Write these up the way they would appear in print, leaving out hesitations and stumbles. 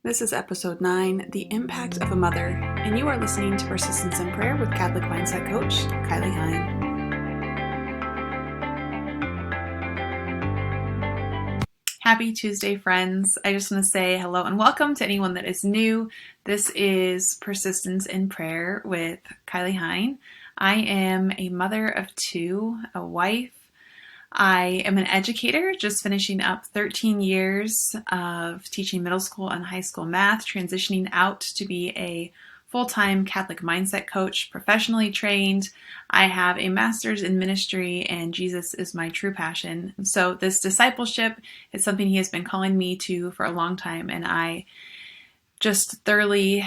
This is episode 9, The Impact of a Mother, and you are listening to Persistence in Prayer with Catholic Mindset Coach, Kylie Hine. Happy Tuesday, friends. I just want to say hello and welcome to anyone that is new. This is Persistence in Prayer with Kylie Hine. I am a mother of 2, a wife. I am an educator, just finishing up 13 years of teaching middle school and high school math, transitioning out to be a full-time Catholic mindset coach, professionally trained. I have a master's in ministry, and Jesus is my true passion. So this discipleship is something he has been calling me to for a long time, and I just thoroughly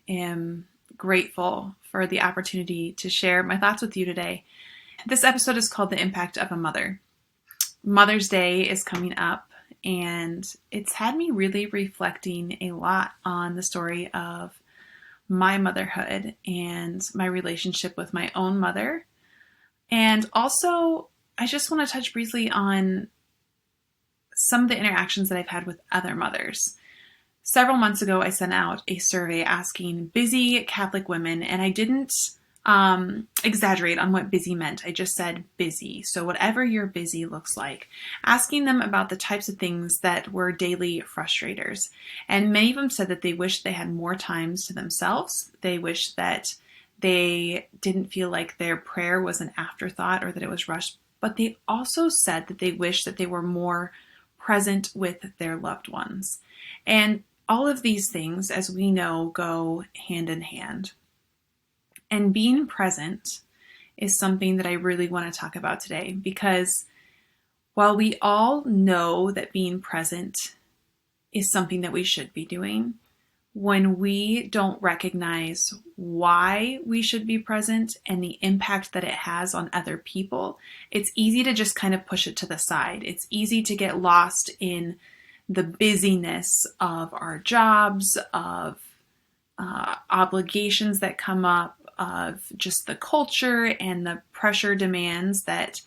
am grateful for the opportunity to share my thoughts with you today. This episode is called The Impact of a Mother. Mother's Day is coming up, and it's had me really reflecting a lot on the story of my motherhood and my relationship with my own mother. And also, I just want to touch briefly on some of the interactions that I've had with other mothers. Several months ago, I sent out a survey asking busy Catholic women, and I didn't exaggerate on what busy meant. I just said busy. So whatever your busy looks like, asking them about the types of things that were daily frustrators. And many of them said that they wish they had more times to themselves. They wish that they didn't feel like their prayer was an afterthought or that it was rushed. But they also said that they wish that they were more present with their loved ones. And all of these things, as we know, go hand in hand. And being present is something that I really want to talk about today, because while we all know that being present is something that we should be doing, when we don't recognize why we should be present and the impact that it has on other people, it's easy to just kind of push it to the side. It's easy to get lost in the busyness of our jobs, of obligations that come up, of just the culture and the pressure demands that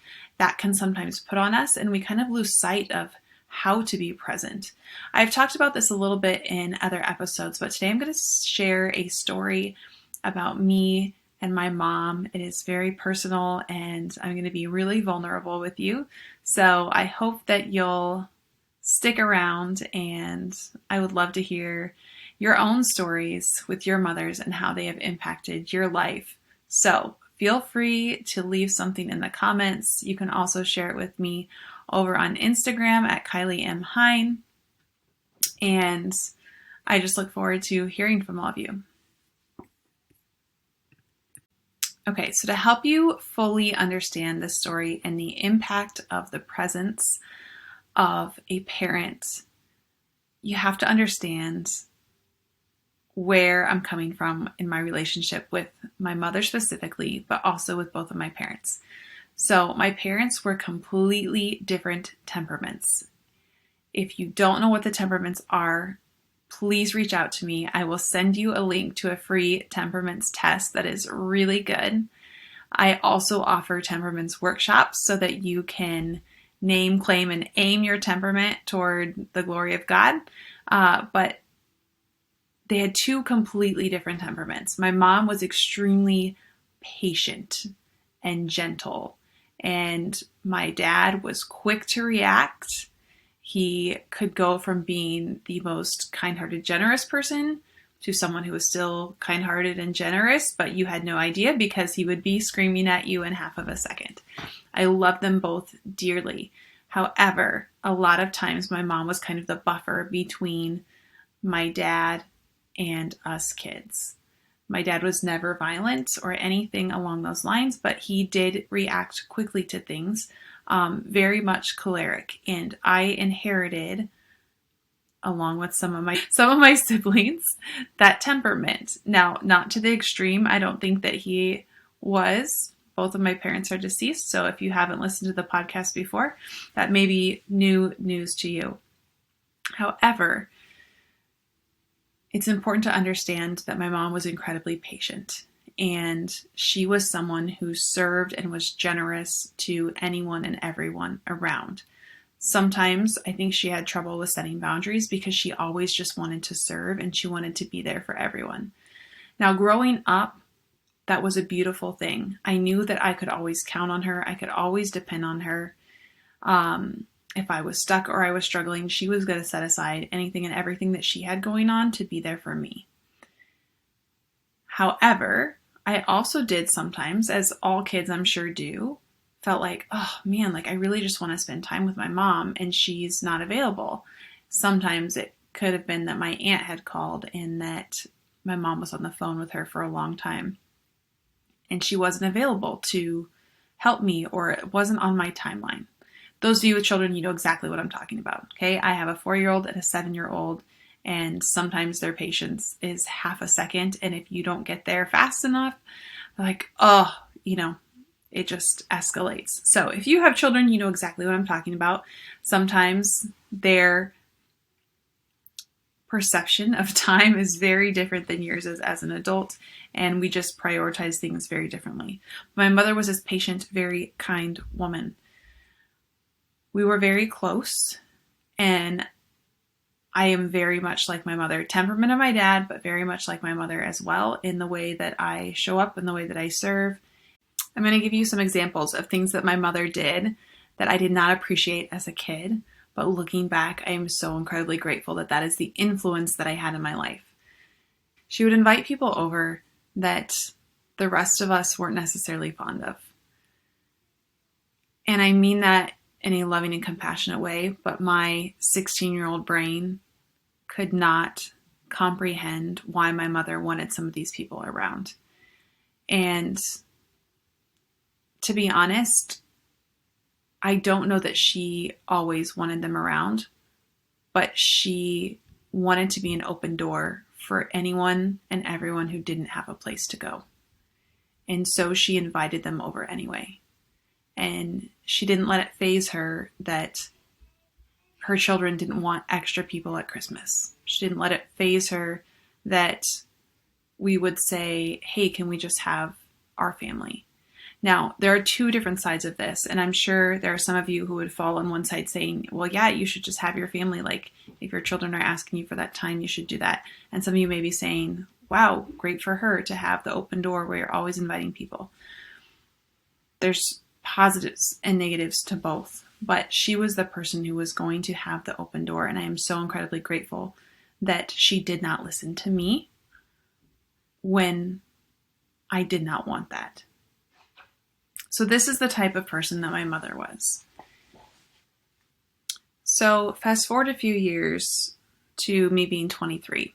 can sometimes put on us, and we kind of lose sight of how to be present. I've talked about this a little bit in other episodes, but today I'm going to share a story about me and my mom. It is very personal, and I'm going to be really vulnerable with you. So I hope that you'll stick around, and I would love to hear your own stories with your mothers and how they have impacted your life. So feel free to leave something in the comments. You can also share it with me over on Instagram at Kylie M. Hine. And I just look forward to hearing from all of you. Okay, so to help you fully understand this story and the impact of the presence of a parent, you have to understand where I'm coming from in my relationship with my mother specifically, but also with both of my parents. So my parents were completely different temperaments. If you don't know what the temperaments are, please reach out to me. I will send you a link to a free temperaments test that is really good. I also offer temperaments workshops so that you can name, claim, and aim your temperament toward the glory of God. But they had 2 completely different temperaments. My mom was extremely patient and gentle, and my dad was quick to react. He could go from being the most kind-hearted, generous person to someone who was still kind-hearted and generous, but you had no idea because he would be screaming at you in half of a second. I love them both dearly. However, a lot of times my mom was kind of the buffer between my dad and us kids. My dad was never violent or anything along those lines, but he did react quickly to things, very much choleric. And I inherited, along with some of my siblings, that temperament. Now, not to the extreme. I don't think that he was. Both of my parents are deceased, so if you haven't listened to the podcast before, that may be new news to you. However, it's important to understand that my mom was incredibly patient, and she was someone who served and was generous to anyone and everyone around. Sometimes I think she had trouble with setting boundaries because she always just wanted to serve and she wanted to be there for everyone. Now, growing up, that was a beautiful thing. I knew that I could always count on her. I could always depend on her. If I was stuck or I was struggling, she was going to set aside anything and everything that she had going on to be there for me. However, I also did sometimes, as all kids I'm sure do, felt like, oh man, like I really just want to spend time with my mom and she's not available. Sometimes it could have been that my aunt had called and that my mom was on the phone with her for a long time and she wasn't available to help me or it wasn't on my timeline. Those of you with children, you know exactly what I'm talking about. Okay. I have a 4-year-old and a 7-year-old, and sometimes their patience is half a second. And if you don't get there fast enough, like, oh, it just escalates. So if you have children, you know exactly what I'm talking about. Sometimes their perception of time is very different than yours is as an adult, and we just prioritize things very differently. My mother was this patient, very kind woman. We were very close, and I am very much like my mother. Temperament of my dad, but very much like my mother as well in the way that I show up, in the way that I serve. I'm going to give you some examples of things that my mother did that I did not appreciate as a kid, but looking back, I am so incredibly grateful that that is the influence that I had in my life. She would invite people over that the rest of us weren't necessarily fond of. And I mean that in a loving and compassionate way, but my 16-year-old brain could not comprehend why my mother wanted some of these people around. And to be honest, I don't know that she always wanted them around, but she wanted to be an open door for anyone and everyone who didn't have a place to go. And so she invited them over anyway. And she didn't let it faze her that her children didn't want extra people at Christmas. She didn't let it faze her that we would say, hey, can we just have our family? Now, there are two different sides of this, and I'm sure there are some of you who would fall on one side saying, well, yeah, you should just have your family. Like, if your children are asking you for that time, you should do that. And some of you may be saying, wow, great for her to have the open door where you're always inviting people. There's positives and negatives to both, but she was the person who was going to have the open door, and I am so incredibly grateful that she did not listen to me when I did not want that. So this is the type of person that my mother was. So fast forward a few years to me being 23.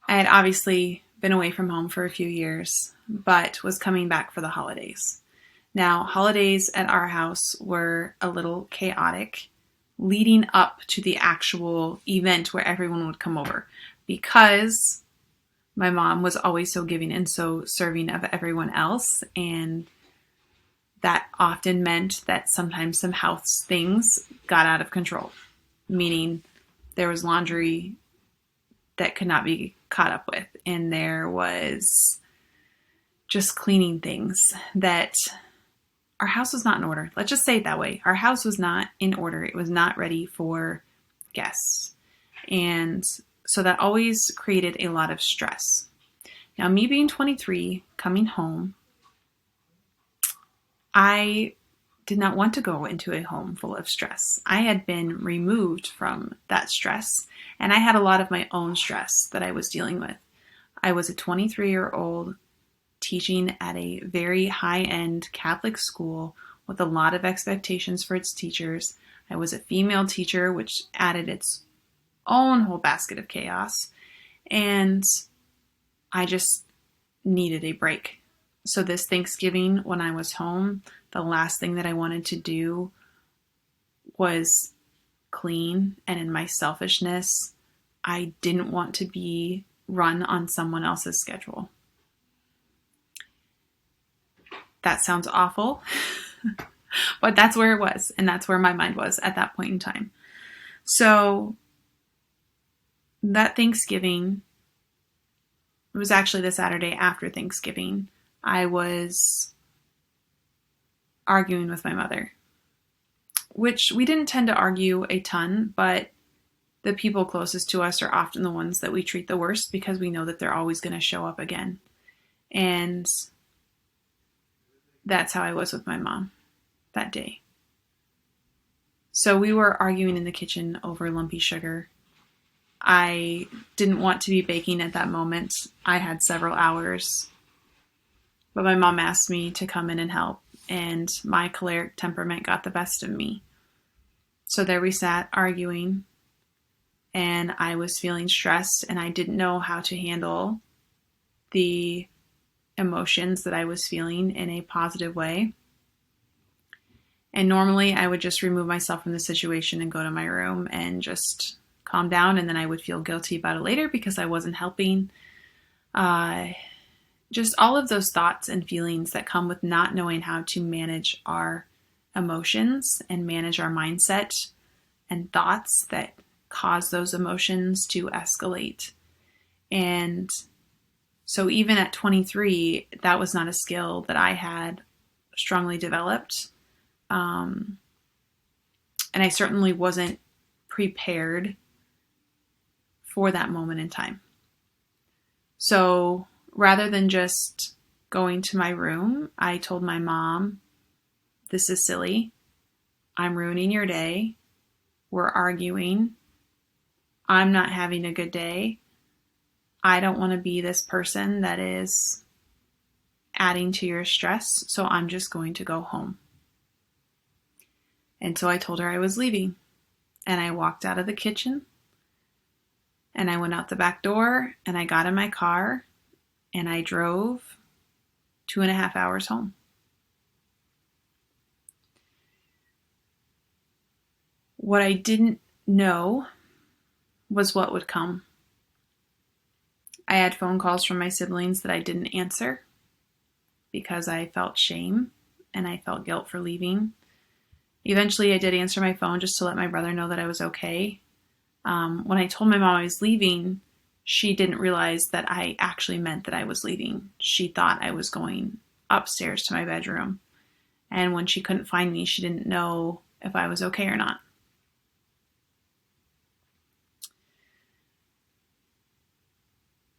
I had obviously been away from home for a few years, but was coming back for the holidays. Now, holidays at our house were a little chaotic leading up to the actual event where everyone would come over, because my mom was always so giving and so serving of everyone else, and that often meant that sometimes some house things got out of control, meaning there was laundry that could not be caught up with, and there was just cleaning things that our house was not in order. Let's just say it that way. Our house was not in order. It was not ready for guests. And so that always created a lot of stress. Now, me being 23, coming home, I did not want to go into a home full of stress. I had been removed from that stress, and I had a lot of my own stress that I was dealing with. I was a 23-year-old teaching at a very high-end Catholic school with a lot of expectations for its teachers. I was a female teacher, which added its own whole basket of chaos, and I just needed a break. So this Thanksgiving, when I was home, the last thing that I wanted to do was clean, and in my selfishness, I didn't want to be run on someone else's schedule. That sounds awful, but that's where it was, and that's where my mind was at that point in time. So that Thanksgiving, it was actually the Saturday after Thanksgiving, I was arguing with my mother. which we didn't tend to argue a ton, but the people closest to us are often the ones that we treat the worst because we know that they're always going to show up again. And that's how I was with my mom that day. So we were arguing in the kitchen over lumpy sugar. I didn't want to be baking at that moment. I had several hours, but my mom asked me to come in and help, and my choleric temperament got the best of me. So there we sat arguing, and I was feeling stressed, and I didn't know how to handle the emotions that I was feeling in a positive way. And normally I would just remove myself from the situation and go to my room and just calm down, and then I would feel guilty about it later because I wasn't helping. Just all of those thoughts and feelings that come with not knowing how to manage our emotions and manage our mindset and thoughts that cause those emotions to escalate. And so even at 23, that was not a skill that I had strongly developed. And I certainly wasn't prepared for that moment in time. So rather than just going to my room, I told my mom, "This is silly. I'm ruining your day. We're arguing. I'm not having a good day. I don't want to be this person that is adding to your stress, so I'm just going to go home." And so I told her I was leaving, and I walked out of the kitchen, and I went out the back door, and I got in my car, and I drove 2.5 hours home. What I didn't know was what would come. I had phone calls from my siblings that I didn't answer because I felt shame and I felt guilt for leaving. Eventually, I did answer my phone just to let my brother know that I was okay. When I told my mom I was leaving, she didn't realize that I actually meant that I was leaving. She thought I was going upstairs to my bedroom. And when she couldn't find me, she didn't know if I was okay or not.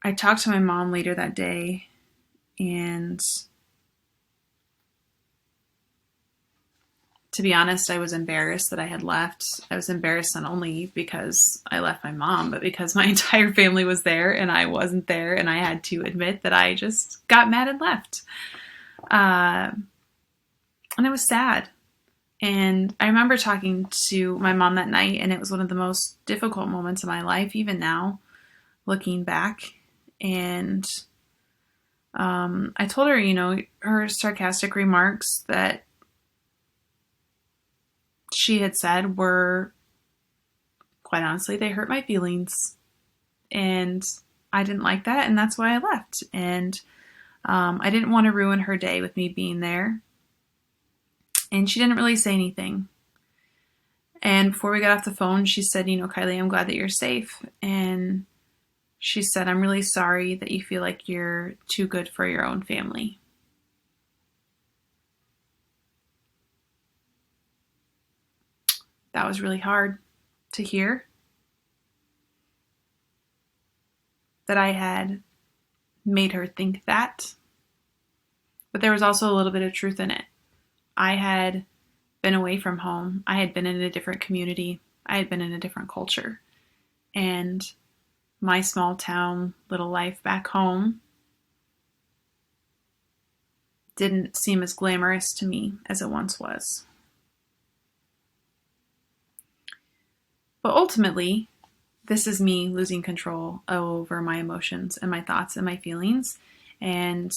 I talked to my mom later that day, and to be honest, I was embarrassed that I had left. I was embarrassed not only because I left my mom, but because my entire family was there and I wasn't there, and I had to admit that I just got mad and left. And it was sad. And I remember talking to my mom that night, and it was one of the most difficult moments of my life, even now, looking back. And I told her, her sarcastic remarks that she had said were, quite honestly, they hurt my feelings. And I didn't like that, and that's why I left. And I didn't want to ruin her day with me being there. And she didn't really say anything. And before we got off the phone, she said, "Kylie, I'm glad that you're safe." And she said, "I'm really sorry that you feel like you're too good for your own family." That was really hard to hear. That I had made her think that. But there was also a little bit of truth in it. I had been away from home. I had been in a different community. I had been in a different culture. And my small town little life back home didn't seem as glamorous to me as it once was. But ultimately, this is me losing control over my emotions and my thoughts and my feelings, and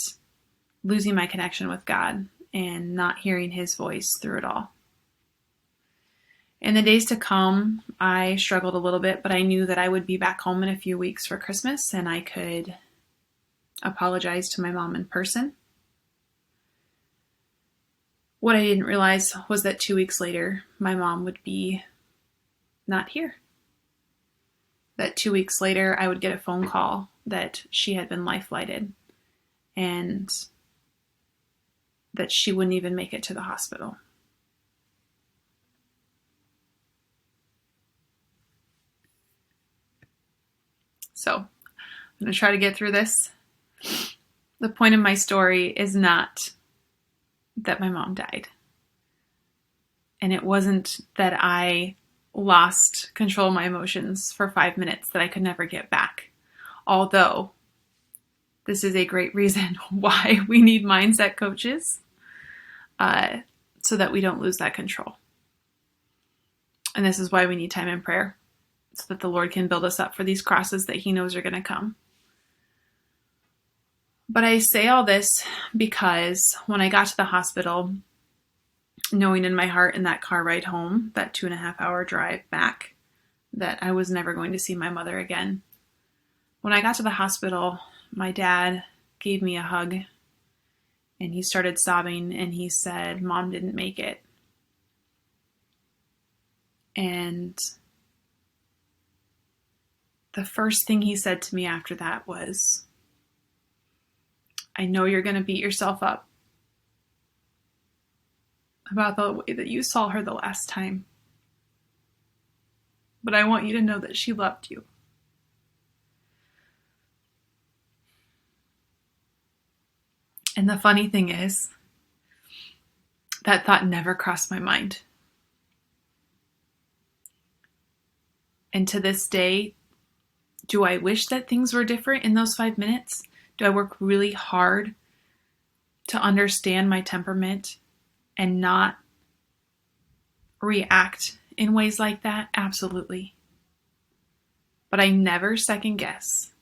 losing my connection with God and not hearing His voice through it all. In the days to come, I struggled a little bit, but I knew that I would be back home in a few weeks for Christmas, and I could apologize to my mom in person. What I didn't realize was that 2 weeks later, my mom would be not here. That 2 weeks later, I would get a phone call that she had been life-flighted and that she wouldn't even make it to the hospital. So I'm going to try to get through this. The point of my story is not that my mom died. And it wasn't that I lost control of my emotions for 5 minutes that I could never get back. Although this is a great reason why we need mindset coaches, so that we don't lose that control. And this is why we need time in prayer, so that the Lord can build us up for these crosses that He knows are going to come. But I say all this because when I got to the hospital, knowing in my heart in that car ride home, that 2.5-hour drive back, that I was never going to see my mother again. When I got to the hospital, my dad gave me a hug and he started sobbing and he said, "Mom didn't make it." And the first thing he said to me after that was, "I know you're going to beat yourself up about the way that you saw her the last time, but I want you to know that she loved you." And the funny thing is, that thought never crossed my mind. And to this day, do I wish that things were different in those 5 minutes? Do I work really hard to understand my temperament and not react in ways like that? Absolutely. But I never second guess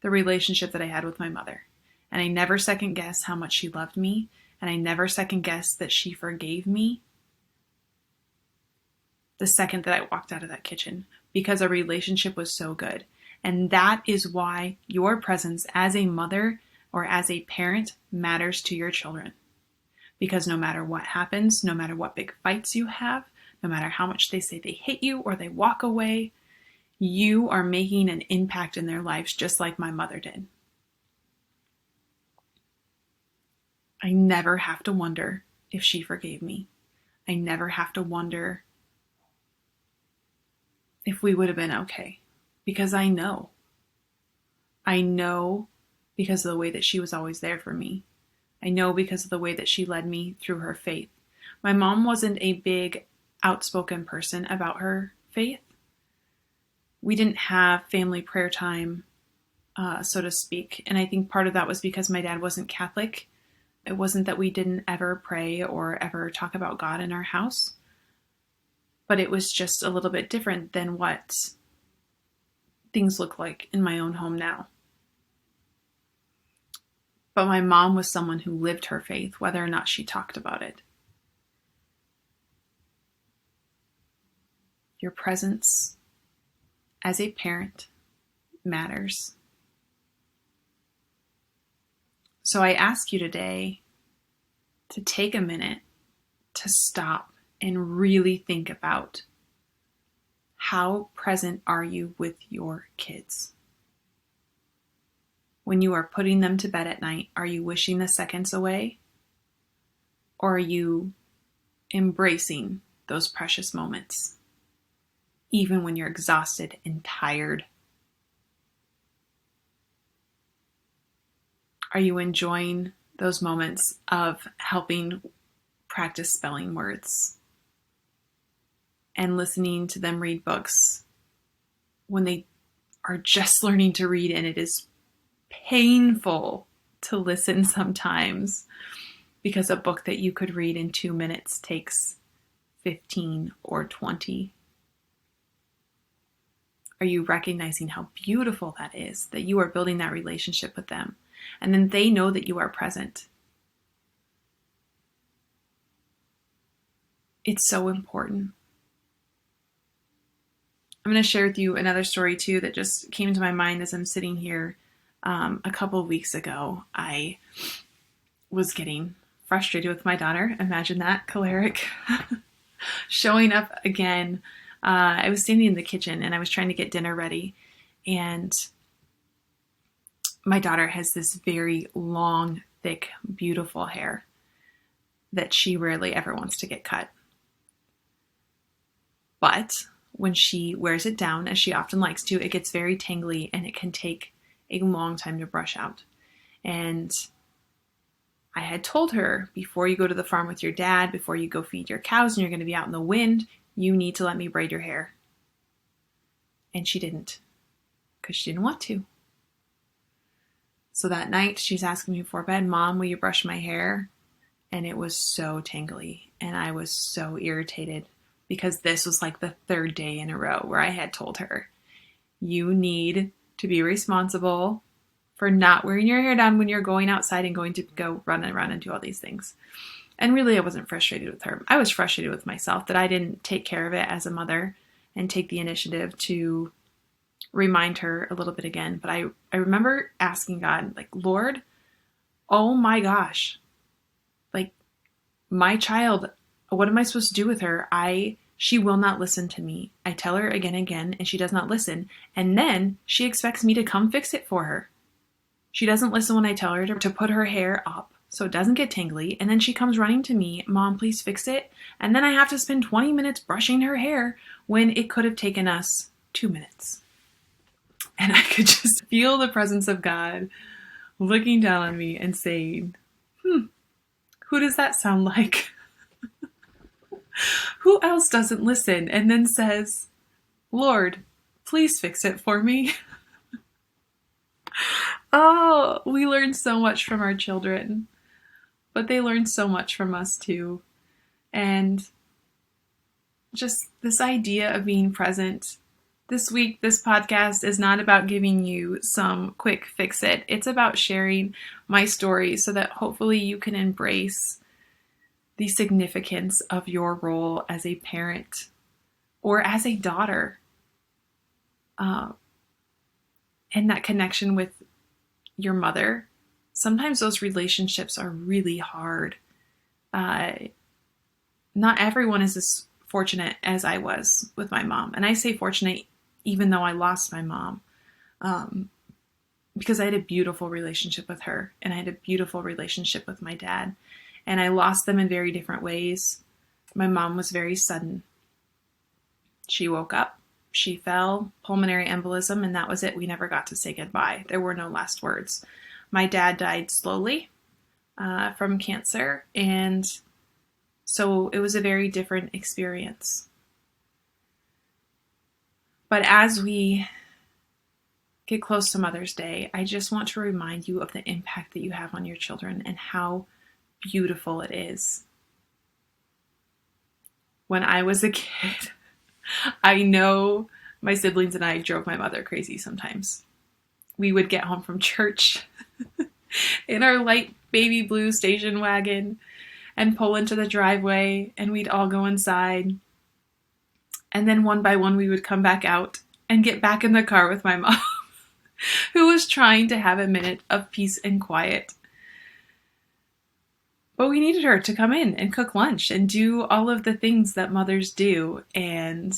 the relationship that I had with my mother. And I never second guess how much she loved me. And I never second guess that she forgave me the second that I walked out of that kitchen, because our relationship was so good. And that is why your presence as a mother or as a parent matters to your children. Because no matter what happens, no matter what big fights you have, no matter how much they say they hate you or they walk away, you are making an impact in their lives just like my mother did. I never have to wonder if she forgave me. I never have to wonder if we would have been okay, because I know. I know because of the way that she was always there for me. I know because of the way that she led me through her faith. My mom wasn't a big outspoken person about her faith. We didn't have family prayer time, so to speak. And I think part of that was because my dad wasn't Catholic. It wasn't that we didn't ever pray or ever talk about God in our house, but it was just a little bit different than what things look like in my own home now. But my mom was someone who lived her faith, whether or not she talked about it. Your presence as a parent matters. So I ask you today to take a minute to stop and really think about, how present are you with your kids? When you are putting them to bed at night, are you wishing the seconds away? Or are you embracing those precious moments, even when you're exhausted and tired? Are you enjoying those moments of helping practice spelling words and listening to them read books when they are just learning to read and it is painful to listen sometimes because a book that you could read in 2 minutes takes 15 or 20? Are you recognizing how beautiful that is, that you are building that relationship with them? And then they know that you are present. It's so important. I'm going to share with you another story too that just came to my mind as I'm sitting here. A couple of weeks ago, I was getting frustrated with my daughter. Imagine that, choleric, showing up again. I was standing in the kitchen and I was trying to get dinner ready, and my daughter has this very long, thick, beautiful hair that she rarely ever wants to get cut. But when she wears it down, as she often likes to, it gets very tangly and it can take a long time to brush out. And I had told her, before you go to the farm with your dad, before you go feed your cows and you're going to be out in the wind, you need to let me braid your hair. And she didn't, because she didn't want to. So that night she's asking me before bed, Mom, will you brush my hair? And it was so tangly and I was so irritated, because this was like the third day in a row where I had told her, you need to be responsible for not wearing your hair down when you're going outside and going to go run and run and do all these things. And really, I wasn't frustrated with her. I was frustrated with myself that I didn't take care of it as a mother and take the initiative to remind her a little bit again. But I remember asking God, like, Lord, oh my gosh, like, my child, what am I supposed to do with her? She will not listen to me. I tell her again and again, and she does not listen. And then she expects me to come fix it for her. She doesn't listen when I tell her to put her hair up so it doesn't get tangly. And then she comes running to me, Mom, please fix it. And then I have to spend 20 minutes brushing her hair when it could have taken us 2 minutes. And I could just feel the presence of God looking down on me and saying, who does that sound like? Who else doesn't listen and then says, Lord, please fix it for me? Oh, we learn so much from our children, but they learn so much from us too. And just this idea of being present. This week, this podcast is not about giving you some quick fix it. It's about sharing my story so that hopefully you can embrace the significance of your role as a parent or as a daughter. And that connection with your mother. Sometimes those relationships are really hard. Not everyone is as fortunate as I was with my mom. And I say fortunate even though I lost my mom, because I had a beautiful relationship with her and I had a beautiful relationship with my dad. And I lost them in very different ways. My mom was very sudden. She woke up, she fell, pulmonary embolism, and that was it. We never got to say goodbye. There were no last words. My dad died slowly from cancer, and so it was a very different experience. But as we get close to Mother's Day, I just want to remind you of the impact that you have on your children and how beautiful it is. When I was a kid, I know my siblings and I drove my mother crazy sometimes. We would get home from church in our light baby blue station wagon and pull into the driveway, and we'd all go inside. And then one by one, we would come back out and get back in the car with my mom, who was trying to have a minute of peace and quiet. But we needed her to come in and cook lunch and do all of the things that mothers do. And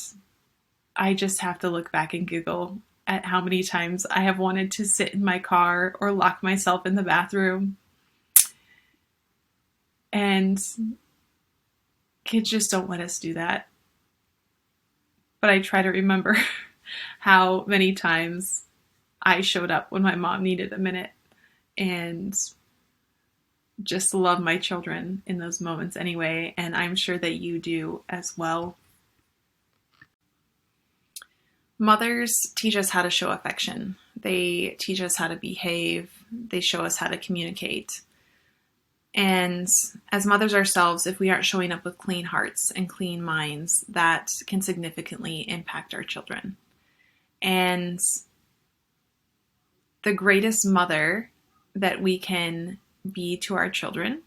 I just have to look back and giggle at how many times I have wanted to sit in my car or lock myself in the bathroom. And kids just don't let us do that. But I try to remember how many times I showed up when my mom needed a minute and just love my children in those moments anyway. And I'm sure that you do as well. Mothers teach us how to show affection. They teach us how to behave. They show us how to communicate. And as mothers ourselves, if we aren't showing up with clean hearts and clean minds, that can significantly impact our children. And the greatest mother that we can be to our children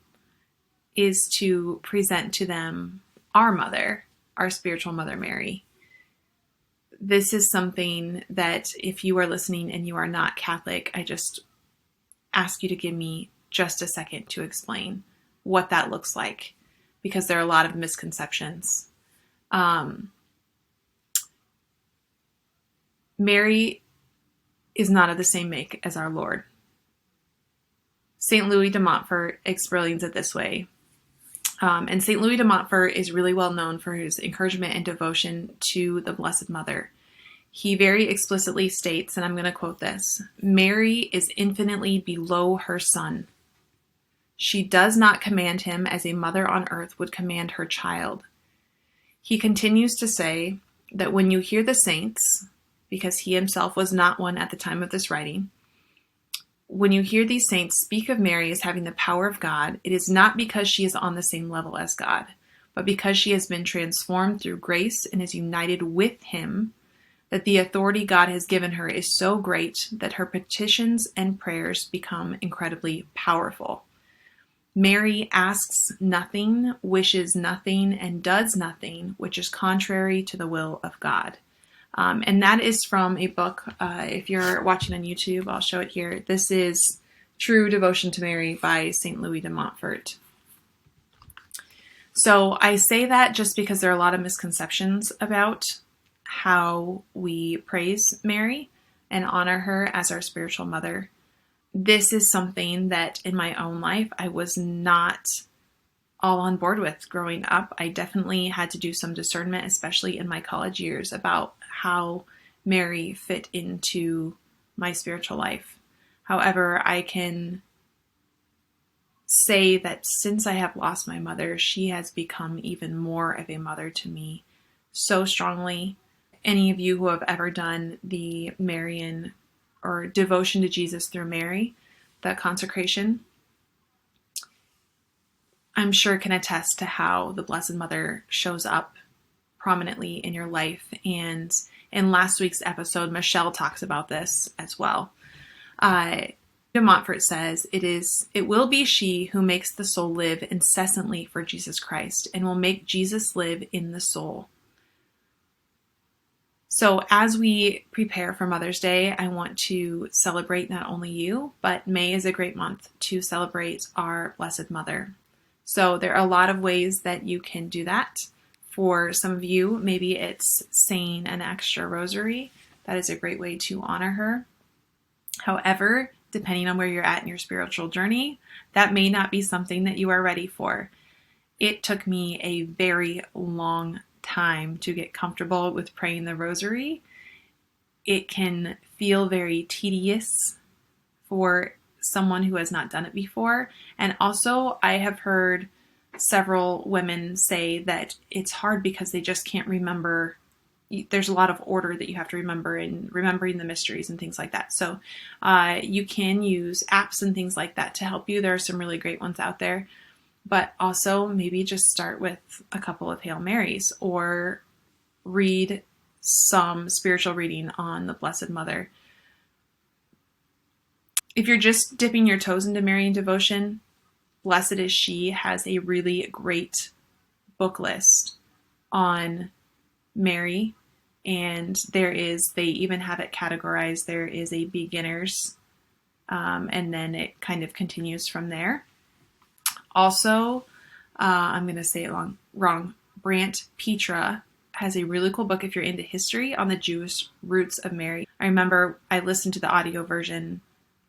is to present to them our mother, our spiritual mother, Mary. This is something that if you are listening and you are not Catholic, I just ask you to give me just a second to explain what that looks like, because there are a lot of misconceptions. Mary is not of the same make as our Lord. St. Louis de Montfort explains it this way. And St. Louis de Montfort is really well known for his encouragement and devotion to the Blessed Mother. He very explicitly states, and I'm going to quote this, "Mary is infinitely below her Son. She does not command him as a mother on earth would command her child." He continues to say that when you hear the saints, because he himself was not one at the time of this writing, when you hear these saints speak of Mary as having the power of God, it is not because she is on the same level as God, but because she has been transformed through grace and is united with him, that the authority God has given her is so great that her petitions and prayers become incredibly powerful. Mary asks nothing, wishes nothing, and does nothing, which is contrary to the will of God. And that is from a book. If you're watching on YouTube, I'll show it here. This is True Devotion to Mary by St. Louis de Montfort. So I say that just because there are a lot of misconceptions about how we praise Mary and honor her as our spiritual mother. This is something that in my own life I was not all on board with growing up. I definitely had to do some discernment, especially in my college years, about how Mary fit into my spiritual life. However, I can say that since I have lost my mother, she has become even more of a mother to me so strongly. Any of you who have ever done the Marian or devotion to Jesus through Mary, that consecration, I'm sure can attest to how the Blessed Mother shows up prominently in your life. And in last week's episode, Michelle talks about this as well. De Montfort says, it will be she who makes the soul live incessantly for Jesus Christ and will make Jesus live in the soul. So as we prepare for Mother's Day, I want to celebrate not only you, but May is a great month to celebrate our Blessed Mother. So there are a lot of ways that you can do that. For some of you, maybe it's saying an extra rosary. That is a great way to honor her. However, depending on where you're at in your spiritual journey, that may not be something that you are ready for. It took me a very long time to get comfortable with praying the rosary. It can feel very tedious for someone who has not done it before. And also, I have heard several women say that it's hard because they just can't remember. There's a lot of order that you have to remember in remembering the mysteries and things like that. So you can use apps and things like that to help you. There are some really great ones out there. But also maybe just start with a couple of Hail Marys or read some spiritual reading on the Blessed Mother. If you're just dipping your toes into Marian devotion, Blessed is She has a really great book list on Mary. And they even have it categorized. There is a beginners, and then it kind of continues from there. Also, I'm going to say it wrong. Brant Petra has a really cool book if you're into history on the Jewish roots of Mary. I remember I listened to the audio version.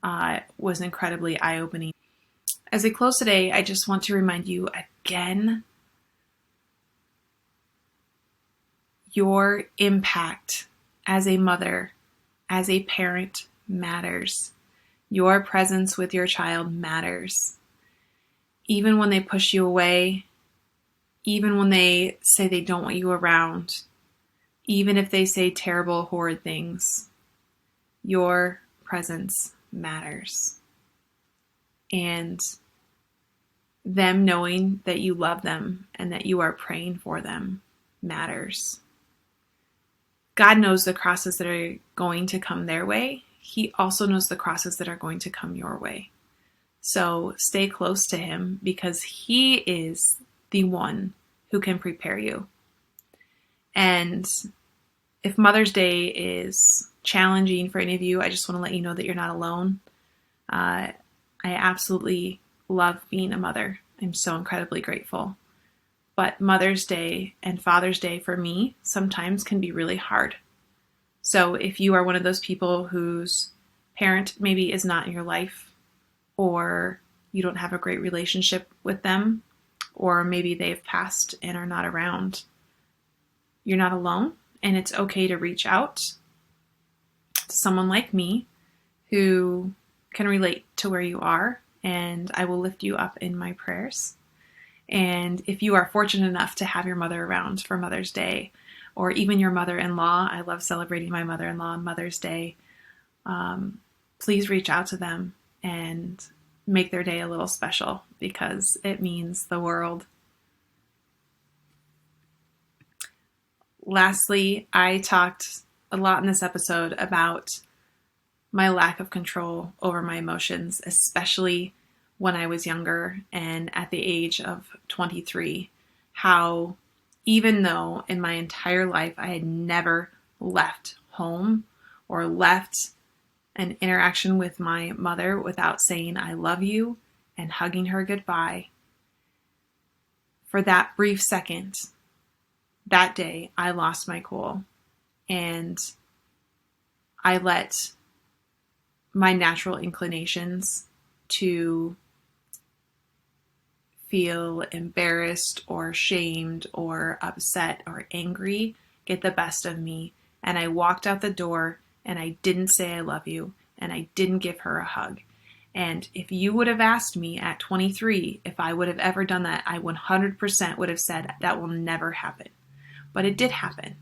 It was incredibly eye-opening. As I close today, I just want to remind you again, your impact as a mother, as a parent matters. Your presence with your child matters. Even when they push you away, even when they say they don't want you around, even if they say terrible, horrid things, your presence matters. And them knowing that you love them and that you are praying for them matters. God knows the crosses that are going to come their way. He also knows the crosses that are going to come your way. So stay close to him because he is the one who can prepare you. And if Mother's Day is challenging for any of you, I just want to let you know that you're not alone. I absolutely love being a mother. I'm so incredibly grateful. But Mother's Day and Father's Day for me sometimes can be really hard. So if you are one of those people whose parent maybe is not in your life, or you don't have a great relationship with them, or maybe they've passed and are not around. You're not alone, and it's okay to reach out to someone like me who can relate to where you are, and I will lift you up in my prayers. And if you are fortunate enough to have your mother around for Mother's Day, or even your mother-in-law, I love celebrating my mother-in-law on Mother's Day, please reach out to them and make their day a little special, because it means the world. Lastly, I talked a lot in this episode about my lack of control over my emotions, especially when I was younger and at the age of 23, how even though in my entire life I had never left home or left an interaction with my mother without saying I love you and hugging her goodbye, for that brief second, that day, I lost my cool, and I let my natural inclinations to feel embarrassed or shamed or upset or angry get the best of me. And I walked out the door and I didn't say I love you, and I didn't give her a hug. And if you would have asked me at 23 if I would have ever done that, I 100% would have said that will never happen. But it did happen.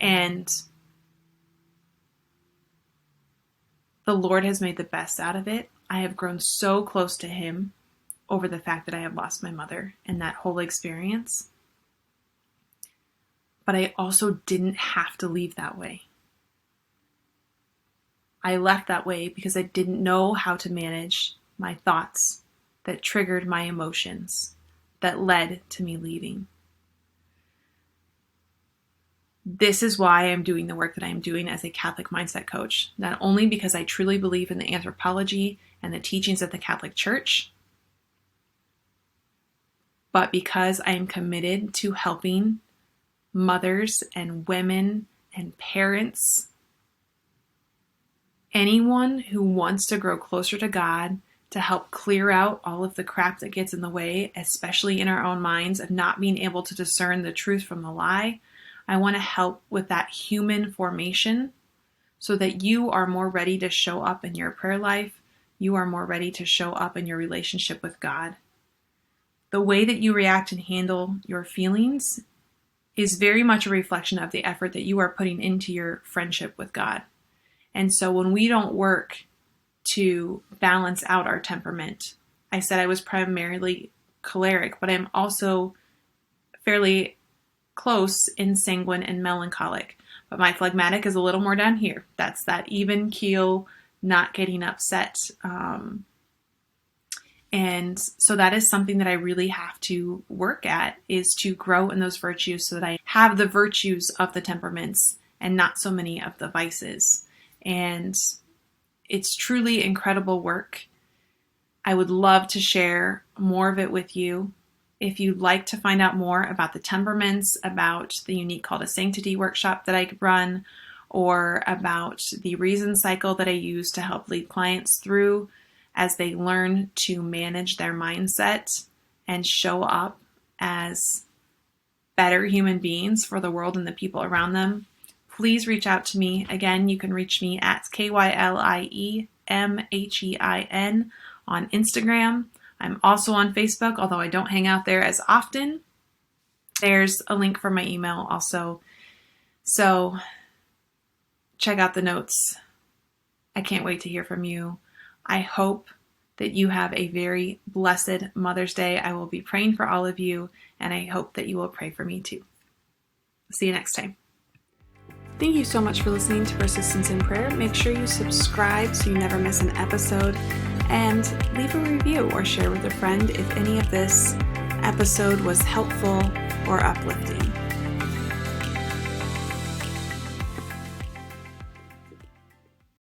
And the Lord has made the best out of it. I have grown so close to Him over the fact that I have lost my mother and that whole experience. But I also didn't have to leave that way. I left that way because I didn't know how to manage my thoughts that triggered my emotions that led to me leaving. This is why I'm doing the work that I'm doing as a Catholic mindset coach, not only because I truly believe in the anthropology and the teachings of the Catholic Church, but because I am committed to helping mothers and women and parents, anyone who wants to grow closer to God, to help clear out all of the crap that gets in the way, especially in our own minds, of not being able to discern the truth from the lie. I want to help with that human formation so that you are more ready to show up in your prayer life. You are more ready to show up in your relationship with God. The way that you react and handle your feelings is very much a reflection of the effort that you are putting into your friendship with God. And so when we don't work to balance out our temperament, I said I was primarily choleric, but I'm also fairly close in sanguine and melancholic. But my phlegmatic is a little more down here. That's that even keel, not getting upset. And so that is something that I really have to work at, is to grow in those virtues so that I have the virtues of the temperaments and not so many of the vices. And it's truly incredible work. I would love to share more of it with you. If you'd like to find out more about the temperaments, about the Unique Call to Sanctity workshop that I run, or about the reason cycle that I use to help lead clients through as they learn to manage their mindset and show up as better human beings for the world and the people around them, please reach out to me. Again, you can reach me at KYLIEMHEIN on Instagram. I'm also on Facebook, although I don't hang out there as often. There's a link for my email also. So check out the notes. I can't wait to hear from you. I hope that you have a very blessed Mother's Day. I will be praying for all of you, and I hope that you will pray for me too. See you next time. Thank you so much for listening to Persistence in Prayer. Make sure you subscribe so you never miss an episode, and leave a review or share with a friend if any of this episode was helpful or uplifting.